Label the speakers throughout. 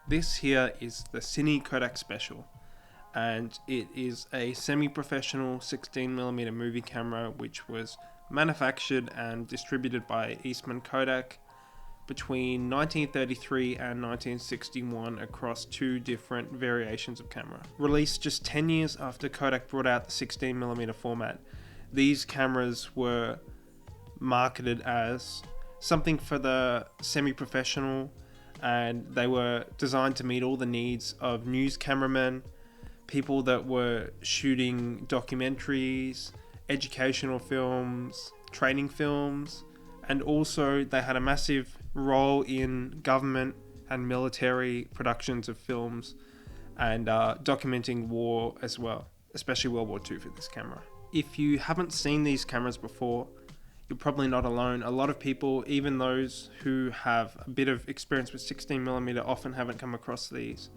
Speaker 1: This here is the Cine Kodak Special, and it is a semi-professional 16mm movie camera which was manufactured and distributed by Eastman Kodak between 1933 and 1961 across two different variations of camera. Released just 10 years after Kodak brought out the 16mm format, these cameras were marketed as something for the semi-professional, and they were designed to meet all the needs of news cameramen, people that were shooting documentaries, educational films, training films, and also they had a massive role in government and military productions of films and documenting war as well, especially World War II for this camera. If you haven't seen these cameras before, you're probably not alone. A lot of people, even those who have a bit of experience with 16mm, often haven't come across these.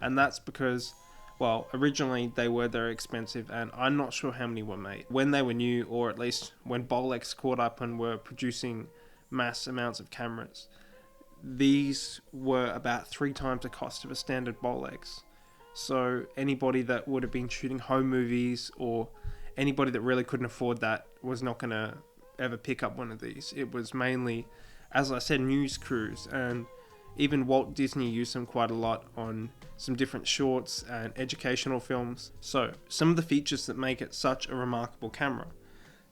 Speaker 1: And that's because, well, originally they were very expensive, and I'm not sure how many were made. When they were new, or at least when Bolex caught up and were producing mass amounts of cameras, these were about 3 times the cost of a standard Bolex. So anybody that would have been shooting home movies, or anybody that really couldn't afford that, was not going to ever pick up one of these. It was mainly, as I said, news crews, and even Walt Disney used them quite a lot on some different shorts and educational films. So, some of the features that make it such a remarkable camera.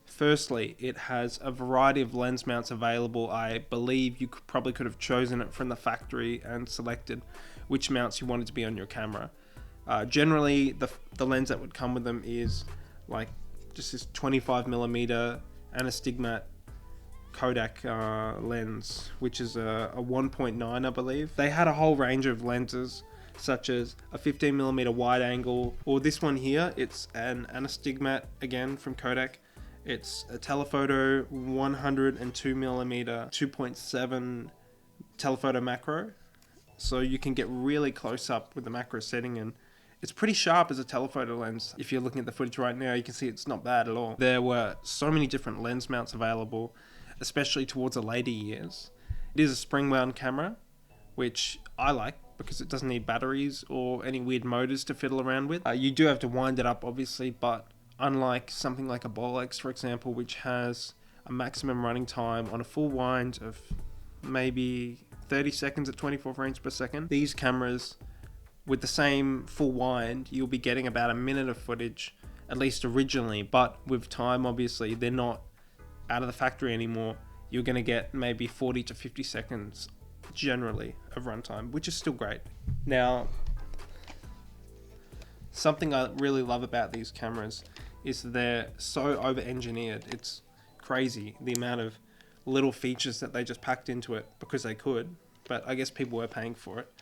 Speaker 1: Firstly, it has a variety of lens mounts available. I believe you probably could have chosen it from the factory and selected which mounts you wanted to be on your camera. Generally, the lens that would come with them is like just this 25mm anastigmat Kodak lens, which is a 1.9, I believe. They had a whole range of lenses, such as a 15mm wide angle, or this one here, it's an anastigmat again from Kodak. It's a telephoto 102mm 2.7 telephoto macro, so you can get really close up with the macro setting, and it's pretty sharp as a telephoto lens. If you're looking at the footage right now, you can see it's not bad at all. There were so many different lens mounts available, especially towards the later years. It is a spring-wound camera, which I like because it doesn't need batteries or any weird motors to fiddle around with. You do have to wind it up, obviously, but unlike something like a Bolex, for example, which has a maximum running time on a full wind of maybe 30 seconds at 24 frames per second, these cameras, with the same full wind, you'll be getting about a minute of footage, at least originally, but with time, obviously, they're not out of the factory anymore. You're going to get maybe 40 to 50 seconds generally of runtime, which is still great. Now, something I really love about these cameras is they're so over-engineered. It's crazy the amount of little features that they just packed into it because they could, but I guess people were paying for it.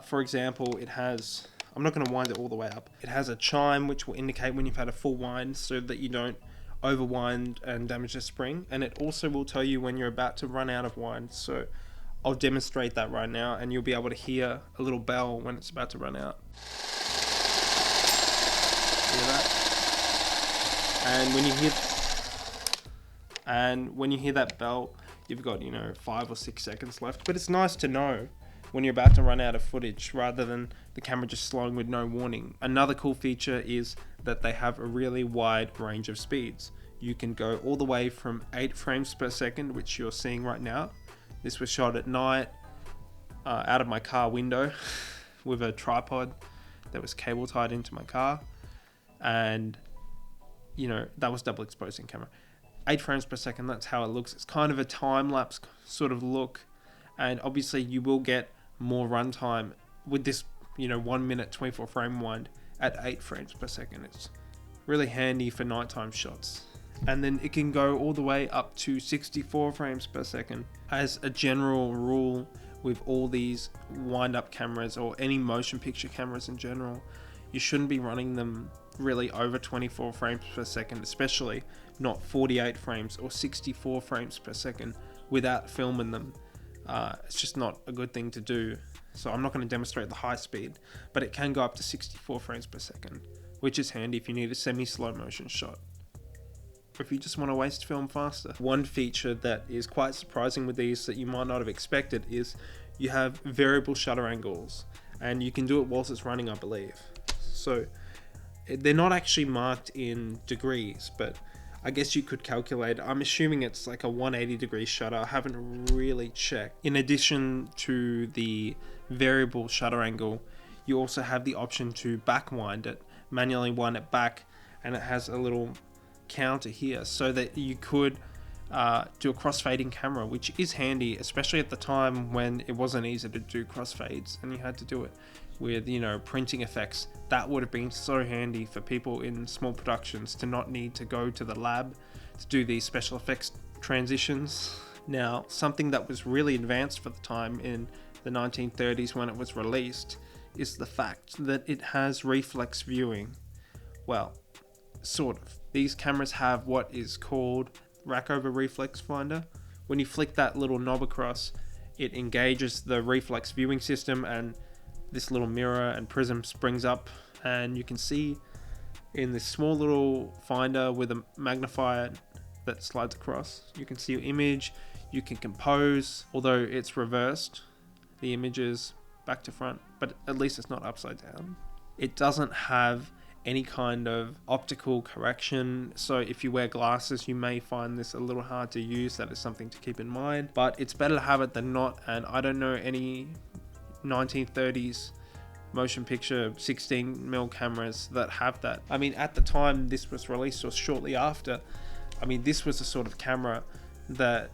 Speaker 1: For example, it has, I'm not going to wind it all the way up, it has a chime which will indicate when you've had a full wind so that you don't overwind and damage the spring, and it also will tell you when you're about to run out of wind. So I'll demonstrate that right now, and you'll be able to hear a little bell when it's about to run out. Hear that? And when you hear that bell, you've got 5 or 6 seconds left. But it's nice to know when you're about to run out of footage, rather than the camera just slowing with no warning. Another cool feature is that they have a really wide range of speeds. You can go all the way from 8 frames per second, which you're seeing right now. This was shot at night, out of my car window, with a tripod that was cable tied into my car. And, that was double exposing camera. 8 frames per second, that's how it looks. It's kind of a time-lapse sort of look. And obviously you will get more runtime with this 1 minute 24 frame wind at 8 frames per second. It's really handy for nighttime shots. And then it can go all the way up to 64 frames per second. As a general rule with all these wind up cameras, or any motion picture cameras in general, you shouldn't be running them really over 24 frames per second, especially not 48 frames or 64 frames per second without filming them. It's just not a good thing to do. So I'm not going to demonstrate the high speed, but it can go up to 64 frames per second, which is handy if you need a semi-slow motion shot, or if you just want to waste film faster. One feature that is quite surprising with these that you might not have expected is you have variable shutter angles, and you can do it whilst it's running, I believe. So they're not actually marked in degrees, but I guess you could calculate. I'm assuming it's like a 180 degree shutter. I haven't really checked. In addition to the variable shutter angle, you also have the option to back wind it, manually wind it back, and it has a little counter here so that you could do a crossfading camera, which is handy, especially at the time when it wasn't easy to do crossfades and you had to do it with, you know, printing effects. That would have been so handy for people in small productions to not need to go to the lab to do these special effects transitions. Now, something that was really advanced for the time in the 1930s when it was released is the fact that it has reflex viewing. Well, sort of. These cameras have what is called Rackover reflex finder. When you flick that little knob across, it engages the reflex viewing system, and this little mirror and prism springs up, and you can see in this small little finder with a magnifier that slides across, you can see your image. You can compose, although it's reversed, the image is back to front, but at least it's not upside down. It doesn't have any kind of optical correction, so if you wear glasses you may find this a little hard to use. That is something to keep in mind, but it's better to have it than not. And I don't know any 1930s motion picture 16mm cameras that have that. I mean, at the time this was released, or shortly after, I mean, this was the sort of camera that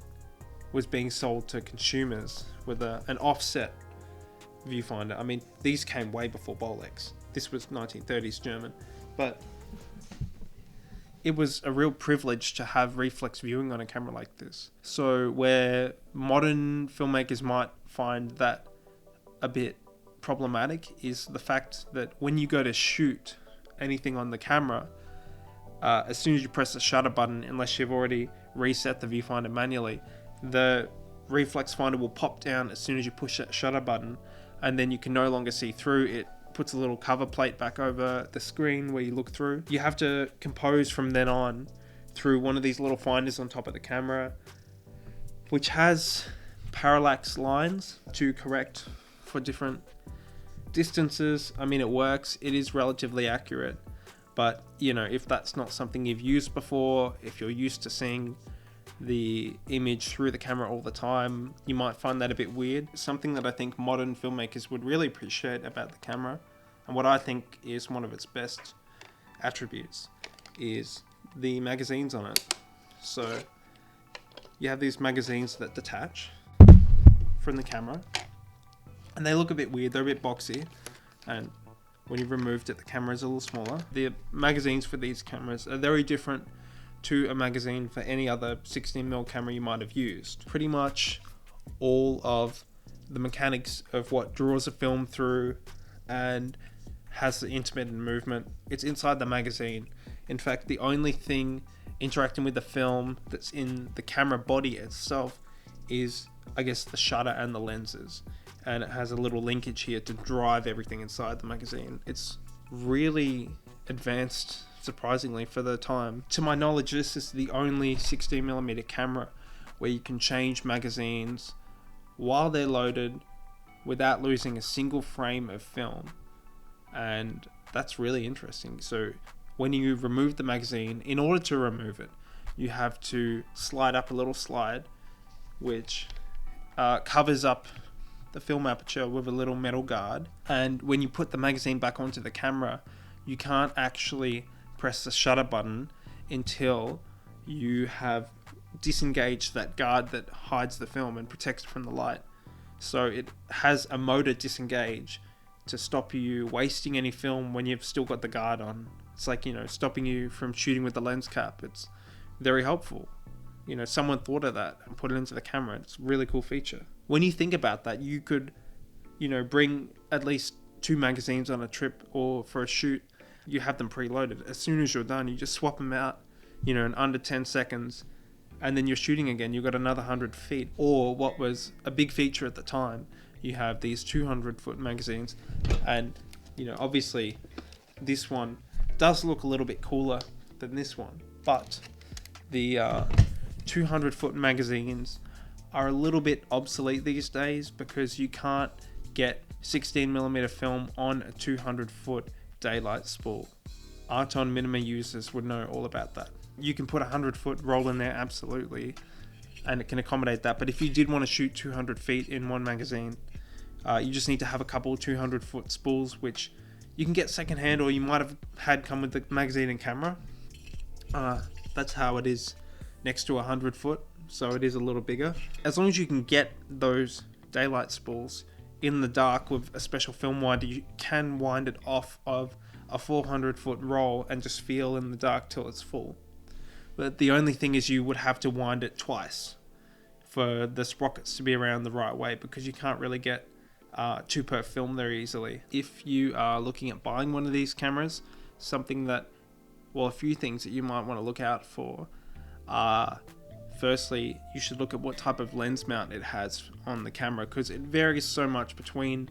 Speaker 1: was being sold to consumers with an offset viewfinder. I mean, these came way before Bolex. This was 1930s German, but it was a real privilege to have reflex viewing on a camera like this. So where modern filmmakers might find that a bit problematic is the fact that when you go to shoot anything on the camera, as soon as you press the shutter button, unless you've already reset the viewfinder manually, the reflex finder will pop down as soon as you push that shutter button, and then you can no longer see through. It puts a little cover plate back over the screen where you look through. You have to compose from then on through one of these little finders on top of the camera, which has parallax lines to correct for different distances. I mean, it works. It is relatively accurate, but you know, if that's not something you've used before, if you're used to seeing the image through the camera all the time, you might find that a bit weird. Something that I think modern filmmakers would really appreciate about the camera, and what I think is one of its best attributes, is the magazines on it. So you have these magazines that detach from the camera, and they look a bit weird. They're a bit boxy, and when you've removed it, the camera is a little smaller. The magazines for these cameras are very different to a magazine for any other 16mm camera you might have used. Pretty much all of the mechanics of what draws a film through and has the intermittent movement, it's inside the magazine. In fact, the only thing interacting with the film that's in the camera body itself is, I guess, the shutter and the lenses, and it has a little linkage here to drive everything inside the magazine. It's really advanced, surprisingly, for the time. To my knowledge, this is the only 16mm camera where you can change magazines while they're loaded without losing a single frame of film, and that's really interesting. So when you remove the magazine, in order to remove it, you have to slide up a little slide which covers up the film aperture with a little metal guard, and when you put the magazine back onto the camera, you can't actually press the shutter button until you have disengaged that guard that hides the film and protects it from the light. So it has a motor disengage to stop you wasting any film when you've still got the guard on. It's like, you know, stopping you from shooting with the lens cap. It's very helpful. You know, someone thought of that and put it into the camera. It's a really cool feature. When you think about that, you could, you know, bring at least 2 magazines on a trip or for a shoot. You have them preloaded. As soon as you're done, you just swap them out, you know, in under 10 seconds, and then you're shooting again. You've got another 100 feet. Or what was a big feature at the time, you have these 200-foot magazines, and, you know, obviously this one does look a little bit cooler than this one, but the 200-foot magazines are a little bit obsolete these days because you can't get 16mm film on a 200 foot daylight spool. Arton Minima users would know all about that. You can put a 100 foot roll in there, absolutely, and it can accommodate that. But if you did want to shoot 200 feet in one magazine, you just need to have a couple 200 foot spools, which you can get secondhand, or you might have had come with the magazine and camera. That's how it is next to a 100 foot, so it is a little bigger. As long as you can get those daylight spools in the dark with a special film winder, you can wind it off of a 400 foot roll and just feel in the dark till it's full. But the only thing is you would have to wind it twice for the sprockets to be around the right way, because you can't really get 2% film there easily. If you are looking at buying one of these cameras, a few things that you might want to look out for are, firstly, you should look at what type of lens mount it has on the camera, because it varies so much between,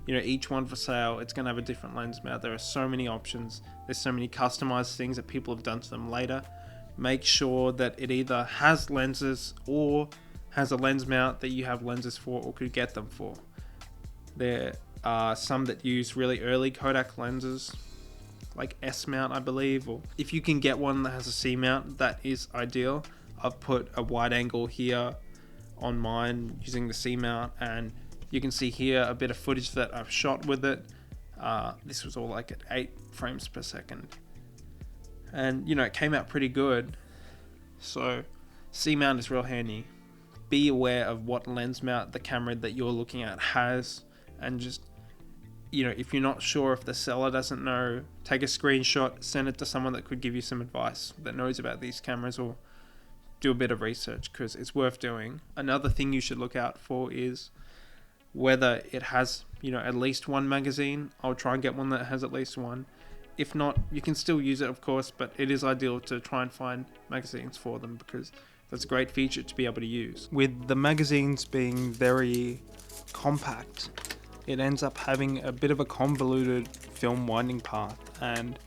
Speaker 1: each one for sale. It's going to have a different lens mount. There are so many options. There's so many customized things that people have done to them later. Make sure that it either has lenses or has a lens mount that you have lenses for or could get them for. There are some that use really early Kodak lenses, like S mount, I believe, or if you can get one that has a C mount, that is ideal. I've put a wide angle here on mine using the C mount, and you can see here a bit of footage that I've shot with it. This was all like at 8 frames per second, and it came out pretty good. So C mount is real handy. Be aware of what lens mount the camera that you're looking at has, and just if you're not sure, if the seller doesn't know, take a screenshot, send it to someone that could give you some advice, that knows about these cameras, or do a bit of research, because it's worth doing. Another thing you should look out for is whether it has at least one magazine. I'll try and get one that has at least one. If not, you can still use it, of course, but it is ideal to try and find magazines for them, because that's a great feature to be able to use. With the magazines being very compact, it ends up having a bit of a convoluted film winding path, and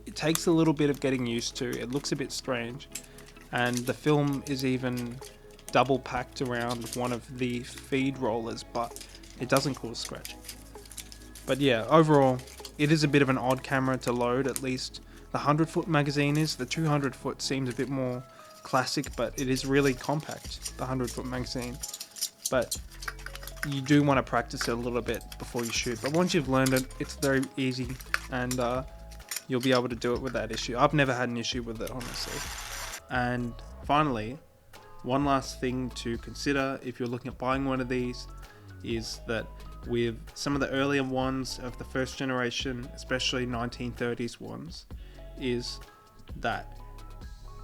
Speaker 1: it takes a little bit of getting used to. It looks a bit strange, and the film is even double packed around one of the feed rollers, but it doesn't cause scratching. But yeah, overall, it is a bit of an odd camera to load. At least the 100 foot magazine is. The 200 foot seems a bit more classic, but it is really compact, the 100 foot magazine. But you do want to practice it a little bit before you shoot. But once you've learned it, it's very easy, and you'll be able to do it without issue. I've never had an issue with it, honestly. And finally, one last thing to consider if you're looking at buying one of these is that with some of the earlier ones of the first generation, especially 1930s ones, is that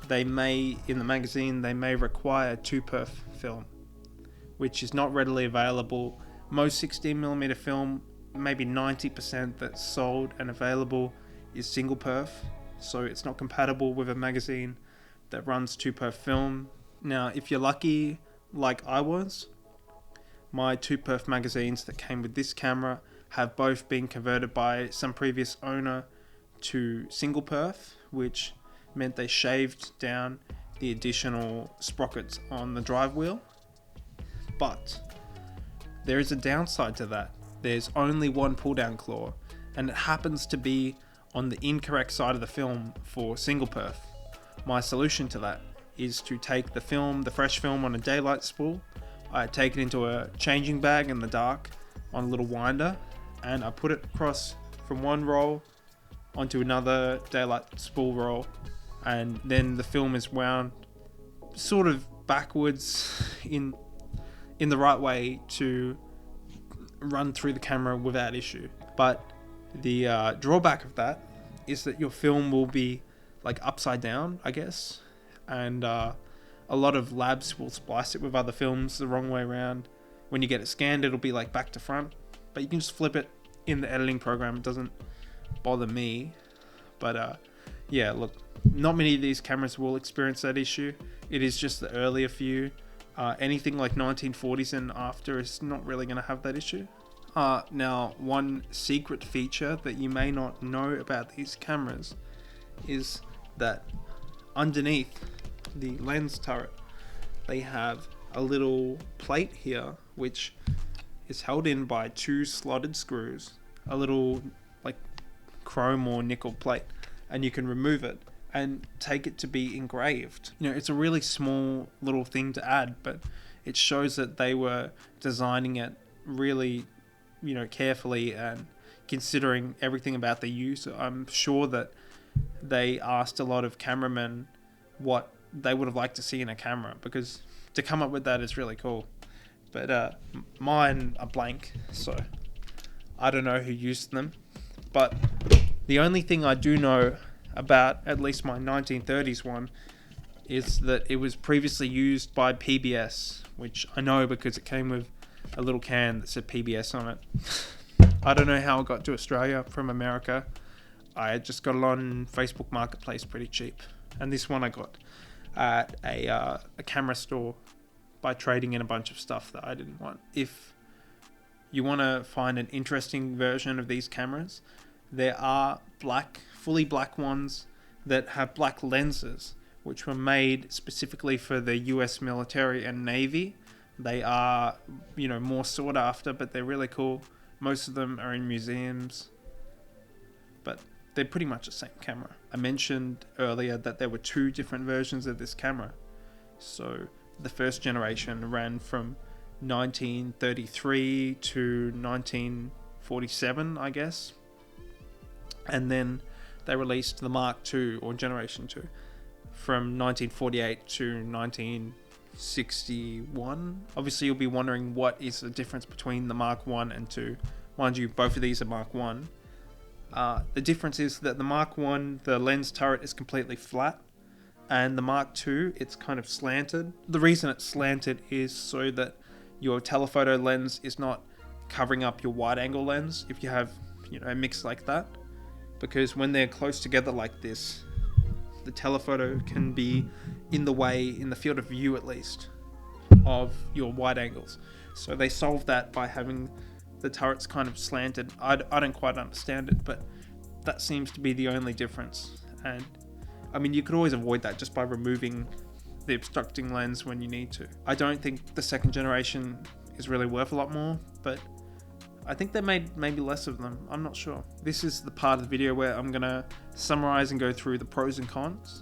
Speaker 1: in the magazine, they may require 2% film, which is not readily available. Most 16mm film, maybe 90% that's sold and available, is single perf, so it's not compatible with a magazine that runs 2% film. Now, if you're lucky, like I was, my 2% magazines that came with this camera have both been converted by some previous owner to single perf, which meant they shaved down the additional sprockets on the drive wheel. But there is a downside to that. There's only one pull down claw, and it happens to be on the incorrect side of the film for single perf. My solution to that is to take the fresh film on a daylight spool. I take it into a changing bag in the dark on a little winder, and I put it across from one roll onto another daylight spool roll, and then the film is wound sort of backwards in the right way to run through the camera without issue. But the drawback of that is that your film will be like upside down, I guess, and a lot of labs will splice it with other films the wrong way around. When you get it scanned, it'll be like back to front, but you can just flip it in the editing program. It doesn't bother me. But yeah, look, not many of these cameras will experience that issue. It is just the earlier few. Anything like 1940s and after is not really going to have that issue. Now, one secret feature that you may not know about these cameras is that underneath the lens turret, they have a little plate here, which is held in by 2 slotted screws, a little like chrome or nickel plate, and you can remove it and take it to be engraved. It's a really small little thing to add, but it shows that they were designing it really, carefully and considering everything about the user. I'm sure that they asked a lot of cameramen what they would have liked to see in a camera, because to come up with that is really cool. But mine are blank, so I don't know who used them. But the only thing I do know about at least my 1930s one is that it was previously used by PBS, which I know because it came with a little can that said PBS on it. I don't know how it got to Australia from America. I just got it on Facebook Marketplace pretty cheap. And this one I got at a camera store by trading in a bunch of stuff that I didn't want. If you want to find an interesting version of these cameras, there are fully black ones that have black lenses, which were made specifically for the US military and Navy. They are, more sought after, but they're really cool. Most of them are in museums, but they're pretty much the same camera. I mentioned earlier that there were 2 different versions of this camera. So the first generation ran from 1933 to 1947, I guess. And then they released the Mark II, or Generation 2, from 1948 to 1961. Obviously, you'll be wondering what is the difference between the Mark I and II. Mind you, both of these are Mark I. The difference is that the Mark I, the lens turret is completely flat, and the Mark II, it's kind of slanted. The reason it's slanted is so that your telephoto lens is not covering up your wide angle lens if you have, a mix like that. Because when they're close together like this, the telephoto can be in the way, in the field of view at least, of your wide angles. So they solved that by having the turrets kind of slanted. I don't quite understand it, but that seems to be the only difference. And I mean, you could always avoid that just by removing the obstructing lens when you need to. I don't think the second generation is really worth a lot more, but I think they made maybe less of them. I'm not sure. This is the part of the video where I'm gonna summarize and go through the pros and cons.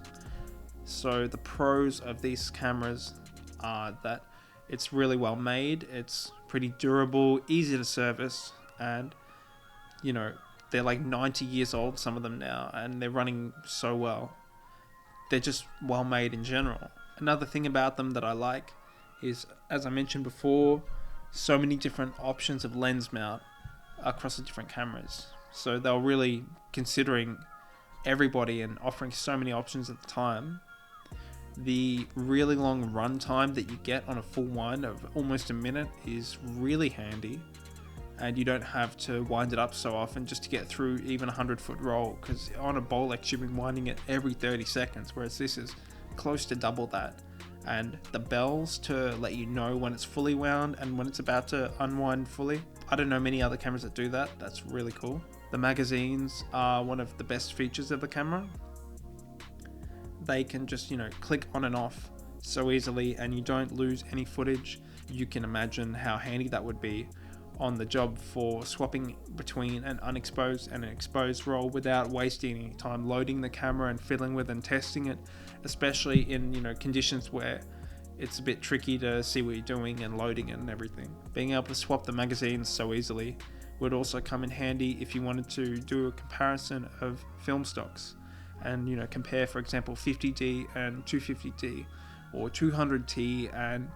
Speaker 1: So the pros of these cameras are that it's really well made, it's pretty durable, easy to service, and they're like 90 years old, some of them now, and they're running so well. They're just well made in general. Another thing about them that I like is, as I mentioned before, so many different options of lens mount across the different cameras. So they were really considering everybody and offering so many options at the time. The really long run time that you get on a full wind of almost a minute is really handy, and you don't have to wind it up so often just to get through even a 100-foot roll, because on a Bolex you've been winding it every 30 seconds, whereas this is close to double that. And the bells to let you know when it's fully wound and when it's about to unwind fully. I don't know many other cameras that do that. That's really cool. The magazines are one of the best features of the camera. They can just, click on and off so easily, and you don't lose any footage. You can imagine how handy that would be on the job for swapping between an unexposed and an exposed roll without wasting any time loading the camera and fiddling with and testing it, especially in conditions where it's a bit tricky to see what you're doing and loading it and everything. Being able to swap the magazines so easily would also come in handy if you wanted to do a comparison of film stocks and compare, for example, 50D and 250D, or 200T and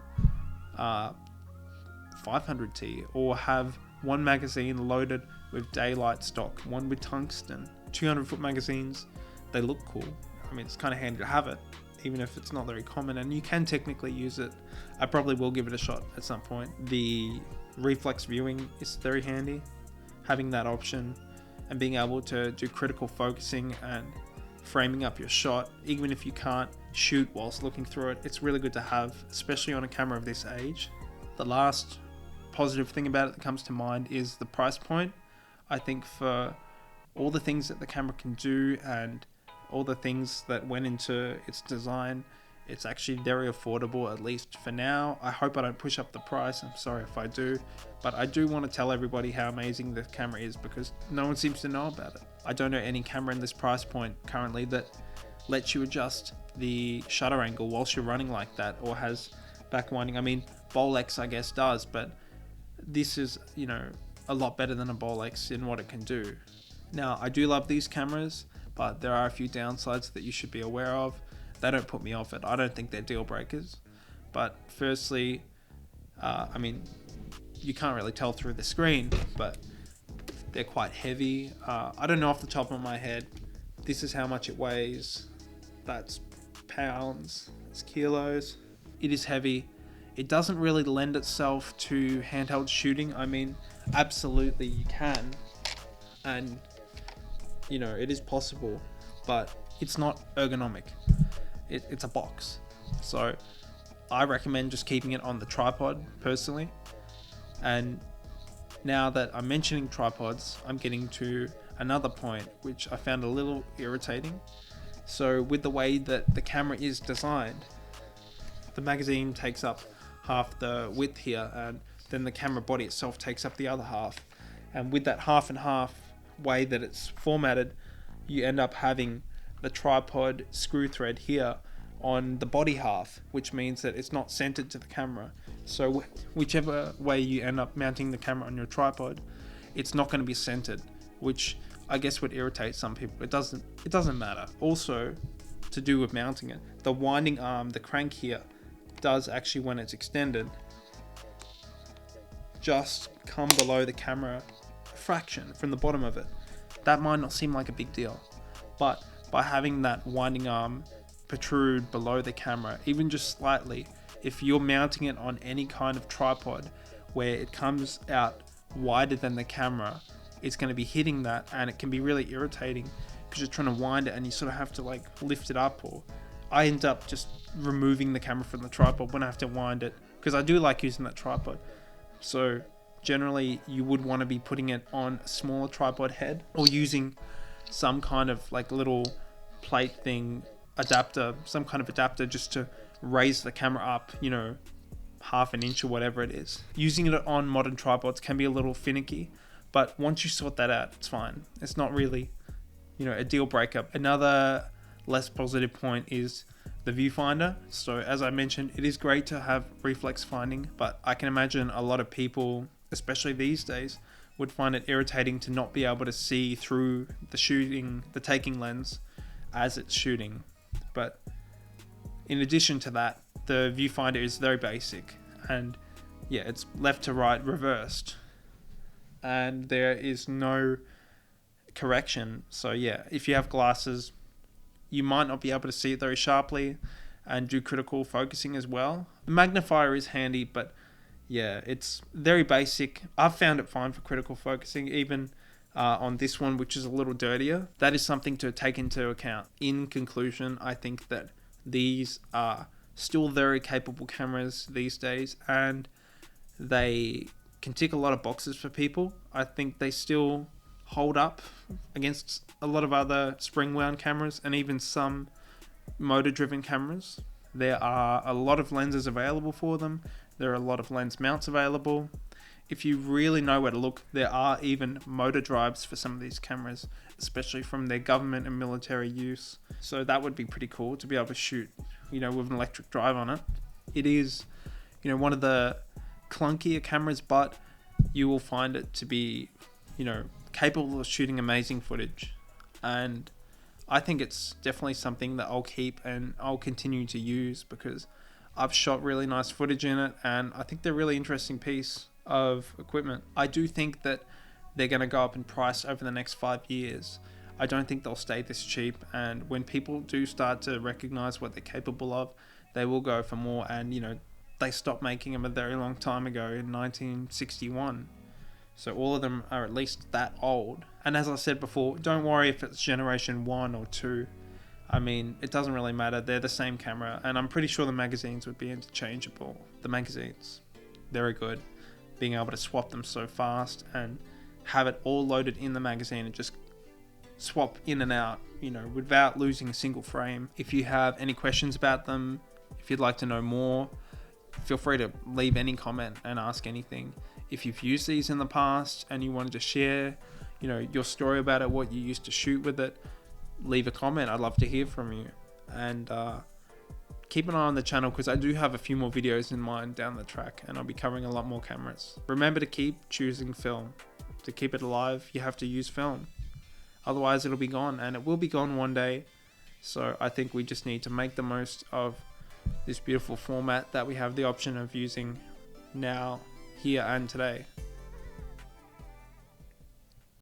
Speaker 1: 500T, or have one magazine loaded with daylight stock, one with tungsten. 200-foot magazines, they look cool. I mean, it's kind of handy to have it, even if it's not very common, and you can technically use it. I probably will give it a shot at some point. The reflex viewing is very handy, having that option and being able to do critical focusing and framing up your shot, even if you can't shoot whilst looking through it. It's really good to have, especially on a camera of this age. The last positive thing about it that comes to mind is the price point. I think for all the things that the camera can do and all the things that went into its design, It's actually very affordable, at least for now. I hope I don't push up the price. I'm sorry if I do. But I do want to tell everybody how amazing the camera is because no one seems to know about it. I don't know any camera in this price point currently that lets you adjust the shutter angle whilst you're running like that, or has back winding. I mean, Bolex I guess does, but this is, a lot better than a Bolex in what it can do. Now, I do love these cameras, but there are a few downsides that you should be aware of. They don't put me off it. I don't think they're deal breakers. But firstly, you can't really tell through the screen, but they're quite heavy. I don't know off the top of my head. This is how much it weighs. That's pounds. It's kilos. It is heavy. It doesn't really lend itself to handheld shooting. I mean, absolutely you can. And, it is possible, but it's not ergonomic. It's a box. So I recommend just keeping it on the tripod personally. And now that I'm mentioning tripods, I'm getting to another point which I found a little irritating. So with the way that the camera is designed, the magazine takes up half the width here, and then the camera body itself takes up the other half. And with that half and half way that it's formatted, you end up having the tripod screw thread here on the body half, which means that it's not centered to the camera. So whichever way you end up mounting the camera on your tripod, it's not going to be centered, which I guess would irritate some people. It doesn't matter. Also, to do with mounting it, the winding arm, the crank here, does actually, when it's extended, just come below the camera a fraction from the bottom of it. That might not seem like a big deal, but by having that winding arm protrude below the camera, even just slightly, if you're mounting it on any kind of tripod where it comes out wider than the camera, it's going to be hitting that, and it can be really irritating because you're trying to wind it and you sort of have to lift it up, or I end up just removing the camera from the tripod when I have to wind it because I do like using that tripod. So generally you would want to be putting it on a smaller tripod head, or using some kind of little plate thing, adapter, some kind of adapter just to raise the camera up, half an inch or whatever it is. Using it on modern tripods can be a little finicky, but once you sort that out, it's fine. It's not really, a deal breaker. Another less positive point is the viewfinder. So as I mentioned, it is great to have reflex finding, but I can imagine a lot of people, especially these days, would find it irritating to not be able to see through the taking lens as it's shooting. But in addition to that, the viewfinder is very basic, and it's left to right reversed, and there is no correction. So if you have glasses, you might not be able to see it very sharply and do critical focusing as well. The magnifier is handy, but it's very basic. I've found it fine for critical focusing, even on this one, which is a little dirtier. That is something to take into account. In conclusion, I think that these are still very capable cameras these days, and they can tick a lot of boxes for people. I think they still hold up against a lot of other spring-wound cameras and even some motor-driven cameras. There are a lot of lenses available for them. There are a lot of lens mounts available. If you really know where to look, there are even motor drives for some of these cameras, especially from their government and military use. So that would be pretty cool to be able to shoot, with an electric drive on it. It is, one of the clunkier cameras, but you will find it to be, capable of shooting amazing footage. And I think it's definitely something that I'll keep and I'll continue to use because I've shot really nice footage in it, and I think they're a really interesting piece of equipment. I do think that they're going to go up in price over the next 5 years. I don't think they'll stay this cheap, and when people do start to recognize what they're capable of, they will go for more. And they stopped making them a very long time ago in 1961. So all of them are at least that old. And as I said before, don't worry if it's generation 1 or 2. I mean, it doesn't really matter. They're the same camera, and I'm pretty sure the magazines would be interchangeable. The magazines, very good. Being able to swap them so fast and have it all loaded in the magazine and just swap in and out, without losing a single frame. If you have any questions about them, If you'd like to know more, feel free to leave any comment and ask anything. If you've used these in the past and you wanted to share, your story about it, what you used to shoot with it, leave a comment. I'd love to hear from you. And keep an eye on the channel, because I do have a few more videos in mind down the track, and I'll be covering a lot more cameras. Remember to keep choosing film. To keep it alive, you have to use film. Otherwise it'll be gone, and it will be gone one day. So I think we just need to make the most of this beautiful format that we have the option of using now, here and today.